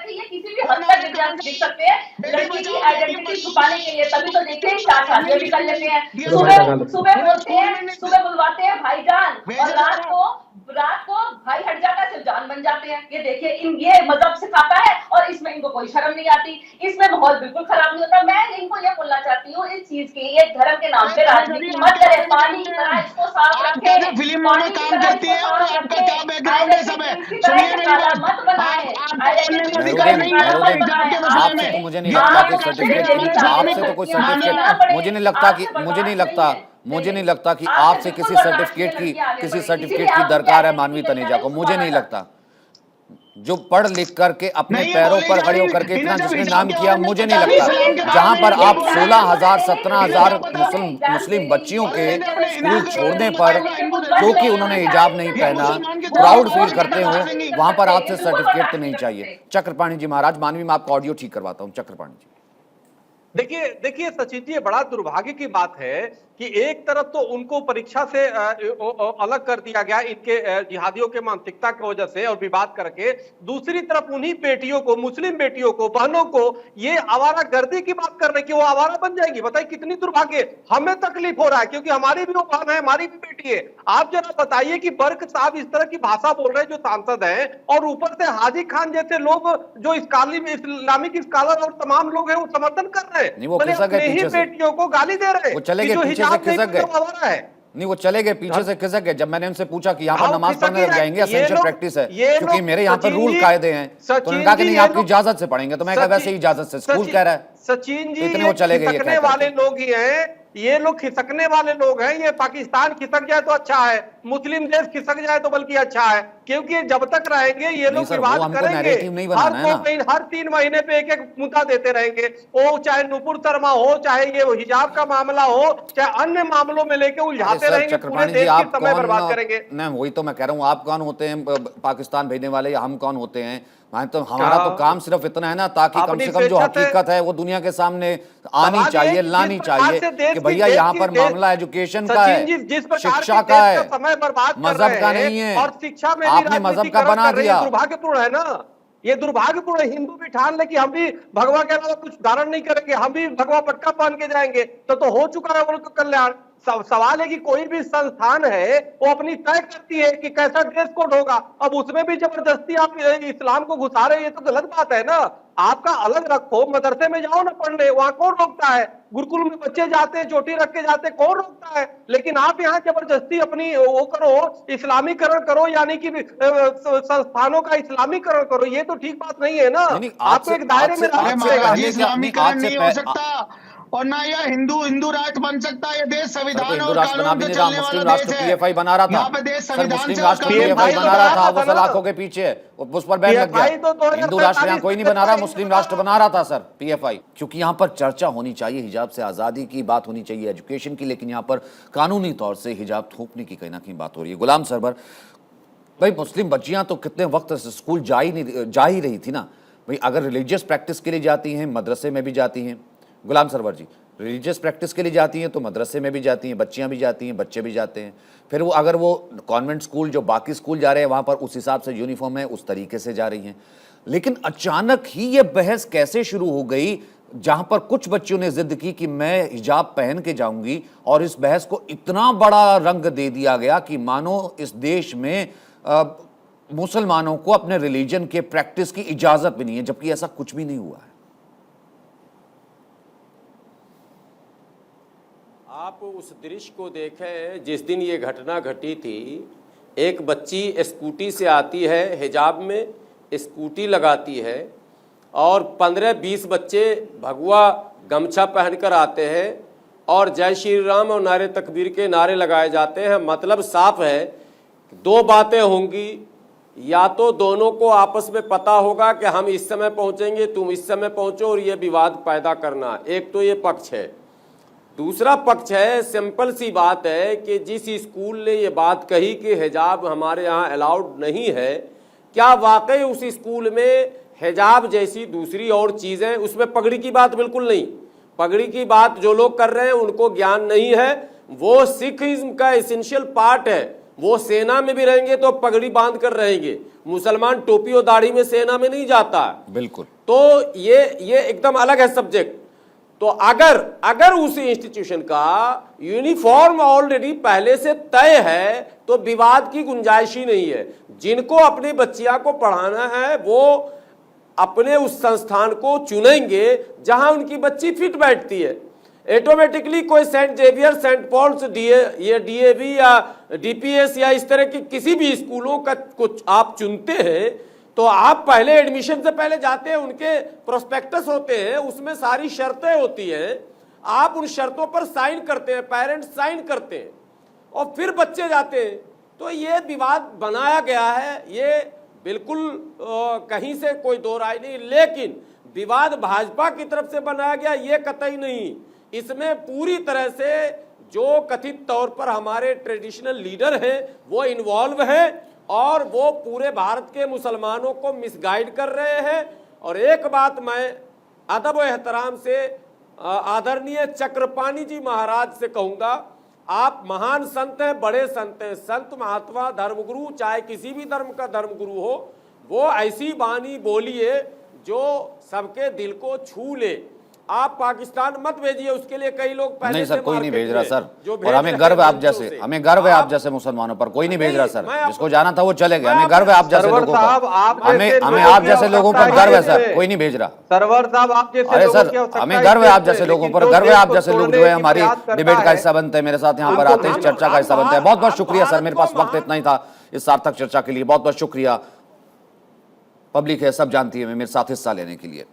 किसी भी हद तक दिख सकते हैं लड़की की आइडेंटिटी छुपाने के लिए। तभी तो देखिए 4 शादियां भी कर लेते हैं, सुबह बोलते हैं, सुबह बुलवाते हैं भाईजान और रात को भाई हट जाता है, सिर्फ जान बन जाते हैं। ये देखिए ये मजहब सिखाता है और इसमें इनको कोई शर्म नहीं आती, इसमें माहौल बिल्कुल खराब नहीं होता। मैं इनको ये बोलना चाहती हूँ इस चीज की, ये धर्म के नाम पे राजनीति मत करे, पानी की तरह इसको साफ रखें, फिल्मों में काम करती है और आपका क्या बैकग्राउंड है सब है। सुनिए मेरी बात, मत बनाए। आपसे तो मुझे नहीं लगता कि सर्टिफिकेट, आपसे तो कोई सर्टिफिकेट मुझे नहीं लगता कि आपसे किसी सर्टिफिकेट की दरकार है मानवी तनेजा को। मुझे नहीं लगता, जो पढ़ लिख करके अपने पैरों पर खड़े होकर के इतना जिसने नाम किया, मुझे नहीं लगता। जहां पर आप 16,000 17,000 मुस्लिम बच्चियों के स्कूल छोड़ने पर क्योंकि उन्होंने हिजाब नहीं पहना प्राउड फील करते हो, वहां पर आपसे सर्टिफिकेट तो नहीं चाहिए। चक्रपाणी जी महाराज, मानवी में आपका ऑडियो ठीक करवाता हूं। चक्रपाणी जी, देखिए सचिन जी, ये बड़ा दुर्भाग्य की बात है कि एक तरफ तो उनको परीक्षा से अलग कर दिया गया इनके जिहादियों के मानसिकता की वजह से और विवाद करके, दूसरी तरफ उन्हीं बेटियों को, मुस्लिम बेटियों को, बहनों को ये आवारा गर्दी की बात कर रहे कि वो आवारा बन जाएगी। बताइए कितनी दुर्भाग्य। हमें तकलीफ हो रहा है क्योंकि हमारी भी वो बहन है, हमारी भी बेटी है। आप जरा बताइए कि बर्क साहब इस तरह की भाषा बोल रहे हैं जो सांसद हैं, और ऊपर से हाजी खान जैसे लोग जो इस्लामिक स्कॉलर और तमाम लोग हैं वो समर्थन कर रहे हैं, वो खिसक गए पीछे से, बेटियों को गाली दे रहे हैं, वो चले गए पीछे से, खिसक गए नहीं, वो चले गए पीछे से, खिसक गए। जब मैंने उनसे पूछा कि यहाँ पर नमाज पढ़ने लग जाएंगे, एसेंशियल प्रैक्टिस है, क्योंकि मेरे यहाँ पर रूल कायदे हैं, तो उन्होंने कहा कि नहीं आपकी इजाजत से पढ़ेंगे। तो मैं कहा वैसे ही इजाजत से, स्कूल कह रहा है। सचिन जी, इतने वो चले गए, खिसकने वाले लोग ही हैं, ये लोग खिसकने वाले लोग हैं। ये पाकिस्तान खिसक जाए तो अच्छा है, मुस्लिम देश खिसक जाए तो बल्कि अच्छा है, क्योंकि जब तक रहेंगे ये लोग विवाद करेंगे। हर 3 महीने पे एक मुद्दा देते रहेंगे, वो चाहे नुपुर शर्मा हो, चाहे ये हिजाब का मामला हो, चाहे अन्य मामलों में लेके उलझाते रहेंगे, पूरे देश की समय बर्बाद करेंगे। नहीं, वही तो मैं कह रहा हूँ, आप कौन होते हैं पाकिस्तान भेजने वाले, या हम कौन होते हैं? तो हमारा तो काम सिर्फ इतना है ना, ताकि कम से कम जो हकीकत है वो दुनिया के सामने आनी चाहिए, लानी चाहिए कि भैया यहाँ पर मामला एजुकेशन का है, शिक्षा का है, मजहब का नहीं है। और शिक्षा में आपने मजहब का बना दिया। दुर्भाग्यपूर्ण है ना, ये दुर्भाग्यपूर्ण है। हिंदू भी ठान ले कि हम भी भगवा के अलावा कुछ धारण नहीं करेंगे, हम भी भगवा पटका पहन के जाएंगे, तो हो चुका है उनका कल्याण। सवाल है कि कोई भी संस्थान है वो अपनी तय करती है कि कैसा ड्रेस कोड होगा, अब उसमें भी जबरदस्ती आप इस्लाम को घुसा रहे हैं, ये तो गलत बात है ना। आपका अलग रखो, मदरसे में जाओ ना पढ़ने, वहां कौन रोकता है? गुरुकुल में बच्चे जाते हैं, चोटी रख के जाते हैं, कौन रोकता है? लेकिन आप यहाँ जबरदस्ती अपनी वो करो, इस्लामीकरण करो, यानी कि संस्थानों का इस्लामीकरण करो, ये तो ठीक बात नहीं है ना। आपको एक दायरे में रखना पड़ेगा। इस्लामीकरण नहीं हो सकता और ना यह हिंदू राष्ट्र बन सकता। ये देश संविधान और कानून पे चलने वाला देश है। पीएफआई बना रहा था, यहाँ पे देश संविधान मुस्लिम राष्ट्र पीएफआई बना रहा था, वो सलाखों के पीछे उस पर बैन लग गया। हिंदू राष्ट्र यहाँ कोई नहीं बना रहा, मुस्लिम राष्ट्र बना रहा था सर पीएफआई। क्योंकि यहाँ पर चर्चा होनी चाहिए, हिजाब से आजादी की बात होनी चाहिए, एजुकेशन की, लेकिन यहाँ पर कानूनी तौर से हिजाब थोपने की कहीं ना कहीं बात हो रही है। गुलाम सरवर भाई, मुस्लिम बच्चियां तो कितने वक्त से स्कूल जा ही रही थी ना भाई। अगर रिलीजियस प्रैक्टिस के लिए जाती हैं, मदरसे में भी जाती हैं। गुलाम सरवर जी, रिलीजियस प्रैक्टिस के लिए जाती हैं तो मदरसे में भी जाती हैं, बच्चियां भी जाती हैं, बच्चे भी जाते हैं। फिर वो अगर वो कॉन्वेंट स्कूल जो बाकी स्कूल जा रहे हैं वहाँ पर उस हिसाब से यूनिफॉर्म है, उस तरीके से जा रही हैं। लेकिन अचानक ही ये बहस कैसे शुरू हो गई, जहाँ पर कुछ बच्चियों ने जिद की कि मैं हिजाब पहन के जाऊंगी, और इस बहस को इतना बड़ा रंग दे दिया गया कि मानो इस देश में मुसलमानों को अपने रिलीजन के प्रैक्टिस की इजाज़त भी नहीं है, जबकि ऐसा कुछ भी नहीं हुआ है। आप उस दृश्य को देखें जिस दिन ये घटना घटी थी। एक बच्ची स्कूटी से आती है, हिजाब में स्कूटी लगाती है, और 15-20 बच्चे भगवा गमछा पहनकर आते हैं और जय श्री राम और नारे तकबीर के नारे लगाए जाते हैं। मतलब साफ है, 2 बातें होंगी, या तो दोनों को आपस में पता होगा कि हम इस समय पहुंचेंगे, तुम इस समय पहुंचो, और ये विवाद पैदा करना। एक तो ये पक्ष है। दूसरा पक्ष है, सिंपल सी बात है कि जिस स्कूल ने ये बात कही कि हिजाब हमारे यहाँ अलाउड नहीं है, क्या वाकई उस स्कूल में हिजाब जैसी दूसरी और चीजें, उसमें पगड़ी की बात बिल्कुल नहीं। पगड़ी की बात जो लोग कर रहे हैं उनको ज्ञान नहीं है। वो सिखिज्म का एसेंशियल पार्ट है। वो सेना में भी रहेंगे तो पगड़ी बांध कर रहेंगे। मुसलमान टोपी और दाढ़ी में सेना में नहीं जाता। बिल्कुल। तो ये एकदम अलग है सब्जेक्ट। तो अगर उस इंस्टीट्यूशन का यूनिफॉर्म ऑलरेडी पहले से तय है तो विवाद की गुंजाइश ही नहीं है। जिनको अपनी बच्चियां को पढ़ाना है वो अपने उस संस्थान को चुनेंगे जहां उनकी बच्ची फिट बैठती है। ऑटोमेटिकली कोई सेंट जेवियर, सेंट पॉल्स, ये डीएवी या डीपीएस या इस तरह की किसी भी स्कूलों का कुछ आप चुनते हैं तो आप पहले एडमिशन से पहले जाते हैं, उनके प्रोस्पेक्टस होते हैं, उसमें सारी शर्तें होती हैं। आप उन शर्तों पर साइन करते हैं, पेरेंट्स साइन करते हैं और फिर बच्चे जाते हैं। तो ये विवाद बनाया गया है, ये बिल्कुल कहीं से कोई दो राय नहीं। लेकिन विवाद भाजपा की तरफ से बनाया गया ये कतई नहीं। इसमें पूरी तरह से जो कथित तौर पर हमारे ट्रेडिशनल लीडर हैं वो इन्वॉल्व हैं और वो पूरे भारत के मुसलमानों को मिसगाइड कर रहे हैं। और एक बात मैं अदब और एहतराम से आदरणीय चक्रपाणी जी महाराज से कहूंगा, आप महान संत हैं, बड़े संत हैं, संत महात्मा धर्मगुरु, चाहे किसी भी धर्म का धर्मगुरु हो, वो ऐसी वाणी बोलिए जो सबके दिल को छू ले। आप पाकिस्तान मत भेजिए, उसके लिए कई लोग पहले नहीं सर, कोई नहीं भेज रहा सर। और और हमें गर्व है आप जैसे, हमें गर्व है आप जैसे मुसलमानों पर। कोई नहीं भेज रहा सर, जिसको जाना था वो चले गए। हमें गर्व है आप जैसे लोगों पर, हमें आप जैसे लोगों पर गर्व है सर। कोई नहीं भेज रहा। सरवर साहब आप जैसे, अरे सर हमें गर्व है आप जैसे लोगों पर, गर्व है आप जैसे लोग जो है हमारी डिबेट का हिस्सा बनते हैं, मेरे साथ यहाँ पर आते हैं, इस चर्चा का हिस्सा बनते हैं। बहुत बहुत शुक्रिया सर, मेरे पास वक्त इतना ही था इस सार्थक चर्चा के लिए। बहुत बहुत शुक्रिया। पब्लिक है, सब जानती है, मेरे साथ हिस्सा लेने के लिए।